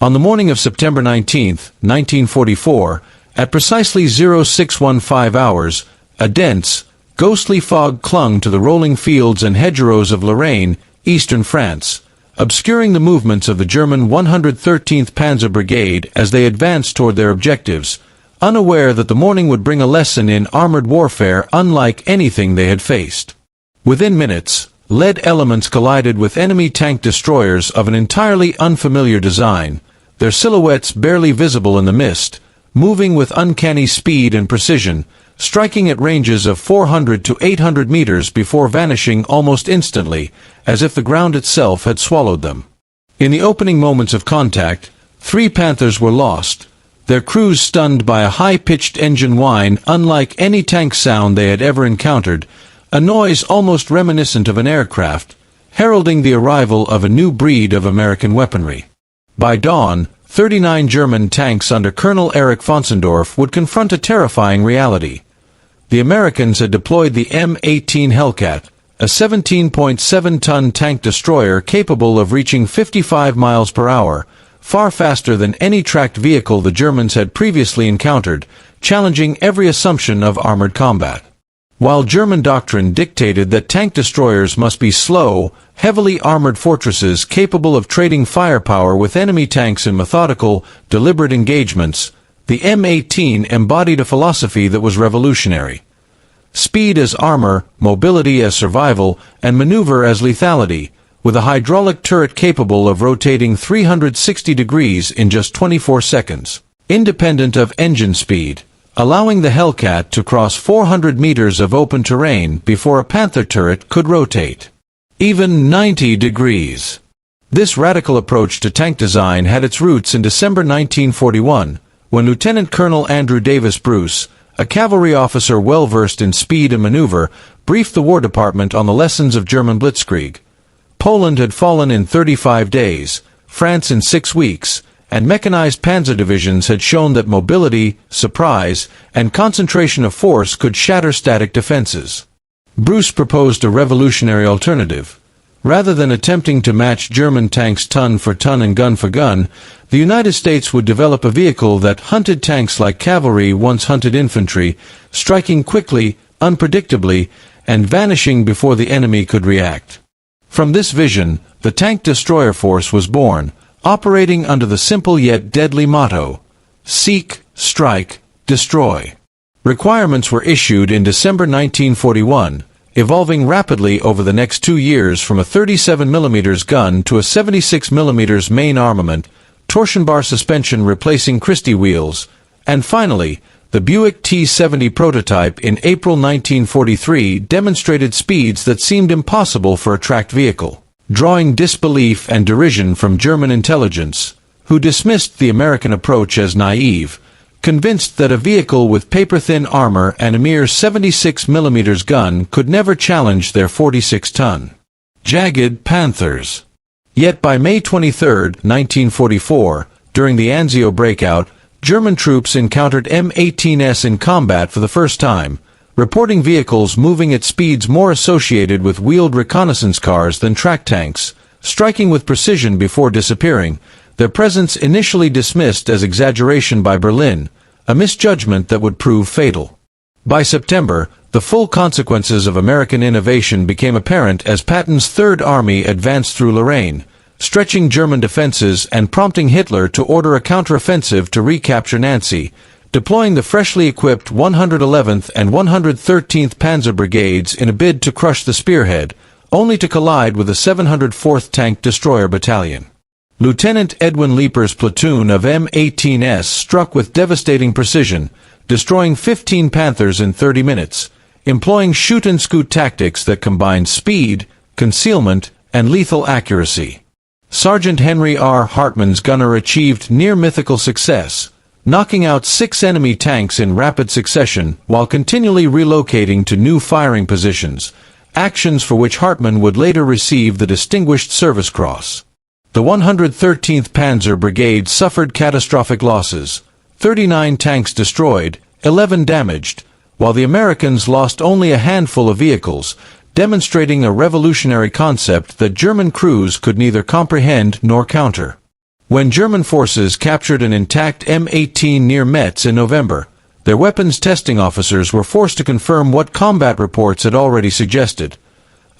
On the morning of September 19, 1944, at precisely 0615 hours, a dense, ghostly fog clung to the rolling fields and hedgerows of Lorraine, eastern France, obscuring the movements of the German 113th Panzer Brigade as they advanced toward their objectives, unaware that the morning would bring a lesson in armored warfare unlike anything they had faced. Within minutes, lead elements collided with enemy tank destroyers of an entirely unfamiliar design, their silhouettes barely visible in the mist, moving with uncanny speed and precision, striking at ranges of 400 to 800 meters before vanishing almost instantly, as if the ground itself had swallowed them. In the opening moments of contact, 3 Panthers were lost, their crews stunned by a high-pitched engine whine unlike any tank sound they had ever encountered, a noise almost reminiscent of an aircraft, heralding the arrival of a new breed of American weaponry. By dawn, 39 German tanks under Colonel Erich Pfonsendorf would confront a terrifying reality. The Americans had deployed the M18 Hellcat, a 17.7-ton tank destroyer capable of reaching 55 miles per hour, far faster than any tracked vehicle the Germans had previously encountered, challenging every assumption of armored combat. While German doctrine dictated that tank destroyers must be slow, heavily armored fortresses capable of trading firepower with enemy tanks in methodical, deliberate engagements, the M18 embodied a philosophy that was revolutionary. Speed as armor, mobility as survival, and maneuver as lethality, with a hydraulic turret capable of rotating 360 degrees in just 24 seconds, independent of engine speed, allowing the Hellcat to cross 400 meters of open terrain before a Panther turret could rotate even 90 degrees. This radical approach to tank design had its roots in December 1941, when Lieutenant Colonel Andrew Davis Bruce, a cavalry officer well-versed in speed and maneuver, briefed the War Department on the lessons of German blitzkrieg. Poland had fallen in 35 days, France in 6 weeks, and mechanized panzer divisions had shown that mobility, surprise, and concentration of force could shatter static defenses. Bruce proposed a revolutionary alternative. Rather than attempting to match German tanks ton for ton and gun for gun, the United States would develop a vehicle that hunted tanks like cavalry once hunted infantry, striking quickly, unpredictably, and vanishing before the enemy could react. From this vision, the tank destroyer force was born, operating under the simple yet deadly motto, seek, strike, destroy. Requirements were issued in December 1941, evolving rapidly over the next 2 years from a 37mm gun to a 76mm main armament, torsion bar suspension replacing Christie wheels, and finally, the Buick T-70 prototype in April 1943 demonstrated speeds that seemed impossible for a tracked vehicle, drawing disbelief and derision from German intelligence, who dismissed the American approach as naive, convinced that a vehicle with paper-thin armor and a mere 76mm gun could never challenge their 46-ton, jagged Panthers. Yet by May 23, 1944, during the Anzio breakout, German troops encountered M18s in combat for the first time, reporting vehicles moving at speeds more associated with wheeled reconnaissance cars than track tanks, striking with precision before disappearing, their presence initially dismissed as exaggeration by Berlin, a misjudgment that would prove fatal. By September, the full consequences of American innovation became apparent as Patton's Third Army advanced through Lorraine, stretching German defenses and prompting Hitler to order a counteroffensive to recapture Nancy, deploying the freshly equipped 111th and 113th Panzer Brigades in a bid to crush the spearhead, only to collide with the 704th Tank Destroyer Battalion. Lieutenant Edwin Leiper's platoon of M18s struck with devastating precision, destroying 15 Panthers in 30 minutes, employing shoot-and-scoot tactics that combined speed, concealment, and lethal accuracy. Sergeant Henry R. Hartmann's gunner achieved near-mythical success, knocking out 6 enemy tanks in rapid succession while continually relocating to new firing positions, actions for which Hartmann would later receive the Distinguished Service Cross. The 113th Panzer Brigade suffered catastrophic losses, 39 tanks destroyed, 11 damaged, while the Americans lost only a handful of vehicles, demonstrating a revolutionary concept that German crews could neither comprehend nor counter. When German forces captured an intact M18 near Metz in November, their weapons testing officers were forced to confirm what combat reports had already suggested.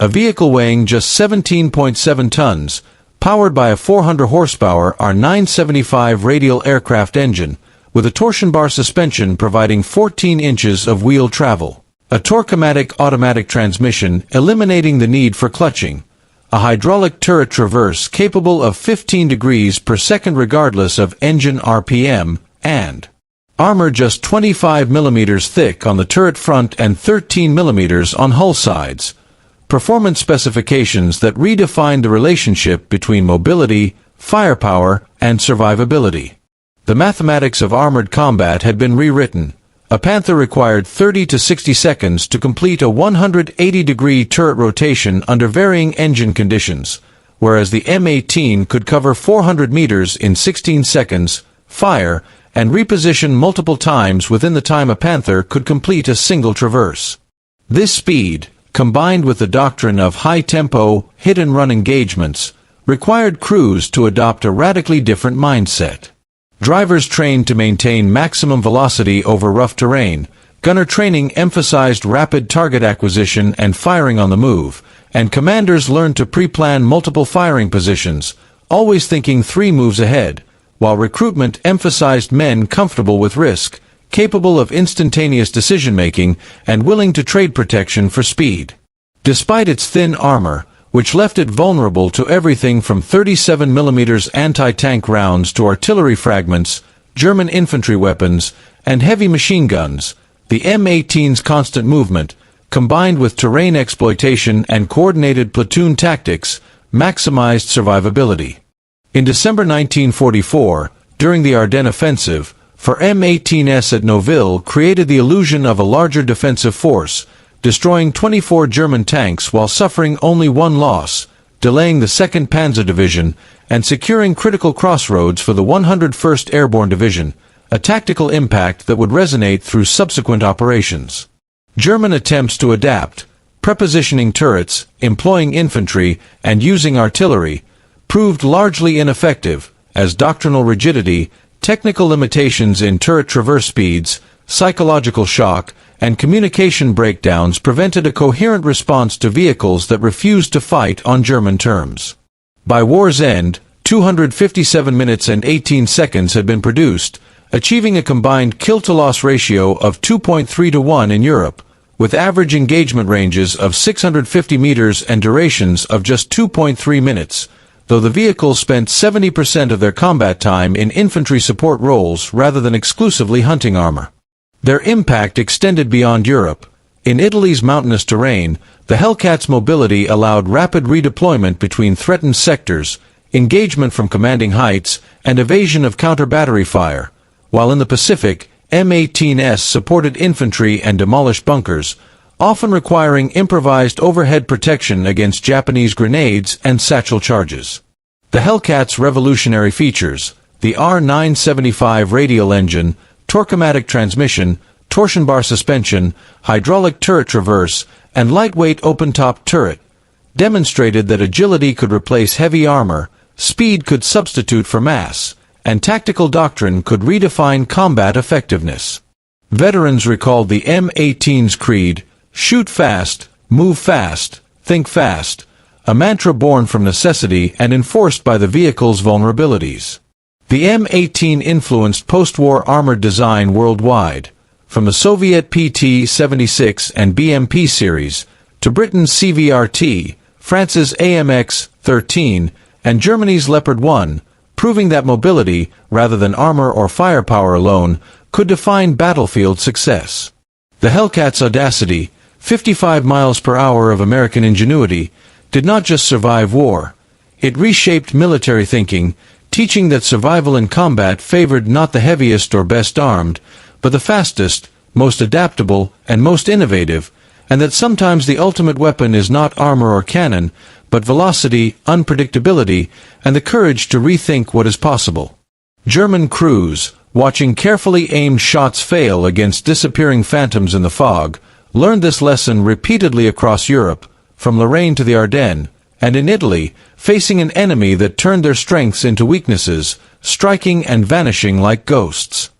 A vehicle weighing just 17.7 tons, powered by a 400 horsepower R975 radial aircraft engine, with a torsion bar suspension providing 14 inches of wheel travel, a torque-o-matic automatic transmission eliminating the need for clutching, a hydraulic turret traverse capable of 15 degrees per second regardless of engine RPM, and armor just 25 mm thick on the turret front and 13 mm on hull sides. Performance specifications that redefined the relationship between mobility, firepower, and survivability. The mathematics of armored combat had been rewritten. A Panther required 30 to 60 seconds to complete a 180-degree turret rotation under varying engine conditions, whereas the M18 could cover 400 meters in 16 seconds, fire, and reposition multiple times within the time a Panther could complete a single traverse. This speed, combined with the doctrine of high-tempo, hit-and-run engagements, required crews to adopt a radically different mindset. Drivers trained to maintain maximum velocity over rough terrain, gunner training emphasized rapid target acquisition and firing on the move, and commanders learned to pre-plan multiple firing positions, always thinking 3 moves ahead, while recruitment emphasized men comfortable with risk, capable of instantaneous decision-making, and willing to trade protection for speed. Despite its thin armor, which left it vulnerable to everything from 37 mm anti-tank rounds to artillery fragments, German infantry weapons, and heavy machine guns, the M18's constant movement, combined with terrain exploitation and coordinated platoon tactics, maximized survivability. In December 1944, during the Ardennes offensive, for M18s at Noville created the illusion of a larger defensive force, destroying 24 German tanks while suffering only 1 loss, delaying the 2nd Panzer Division, and securing critical crossroads for the 101st Airborne Division, a tactical impact that would resonate through subsequent operations. German attempts to adapt, prepositioning turrets, employing infantry, and using artillery, proved largely ineffective, as doctrinal rigidity, technical limitations in turret traverse speeds, psychological shock, and communication breakdowns prevented a coherent response to vehicles that refused to fight on German terms. By war's end, 257 minutes and 18 seconds had been produced, achieving a combined kill-to-loss ratio of 2.3 to 1 in Europe, with average engagement ranges of 650 meters and durations of just 2.3 minutes, though the vehicles spent 70% of their combat time in infantry support roles rather than exclusively hunting armor. Their impact extended beyond Europe. In Italy's mountainous terrain, the Hellcats' mobility allowed rapid redeployment between threatened sectors, engagement from commanding heights, and evasion of counter-battery fire, while in the Pacific, M18s supported infantry and demolished bunkers, often requiring improvised overhead protection against Japanese grenades and satchel charges. The Hellcats' revolutionary features, the R975 radial engine, torque-o-matic transmission, torsion bar suspension, hydraulic turret traverse, and lightweight open-top turret, demonstrated that agility could replace heavy armor, speed could substitute for mass, and tactical doctrine could redefine combat effectiveness. Veterans recalled the M18's creed, "Shoot fast, move fast, think fast," a mantra born from necessity and enforced by the vehicle's vulnerabilities. The M18 influenced post-war armored design worldwide, from the Soviet PT-76 and BMP series, to Britain's CVRT, France's AMX-13, and Germany's Leopard 1, proving that mobility, rather than armor or firepower alone, could define battlefield success. The Hellcats' audacity, 55 miles per hour of American ingenuity, did not just survive war. It reshaped military thinking, teaching that survival in combat favored not the heaviest or best armed, but the fastest, most adaptable, and most innovative, and that sometimes the ultimate weapon is not armor or cannon, but velocity, unpredictability, and the courage to rethink what is possible. German crews, watching carefully aimed shots fail against disappearing phantoms in the fog, learned this lesson repeatedly across Europe, from Lorraine to the Ardennes, and in Italy, facing an enemy that turned their strengths into weaknesses, striking and vanishing like ghosts.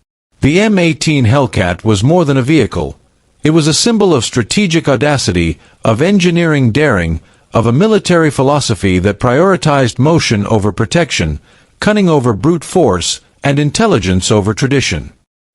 The M18 Hellcat was more than a vehicle. It was a symbol of strategic audacity, of engineering daring, of a military philosophy that prioritized motion over protection, cunning over brute force, and intelligence over tradition.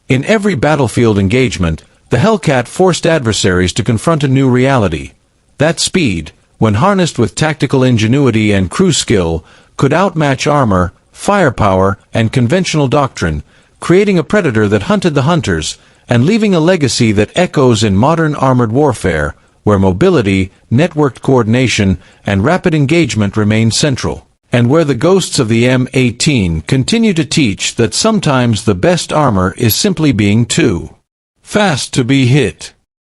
In every battlefield engagement, the Hellcat forced adversaries to confront a new reality. That speed, when harnessed with tactical ingenuity and crew skill, could outmatch armor, firepower, and conventional doctrine, creating a predator that hunted the hunters, and leaving a legacy that echoes in modern armored warfare, where mobility, networked coordination, and rapid engagement remain central, and where the ghosts of the M18 continue to teach that sometimes the best armor is simply being too fast to be hit.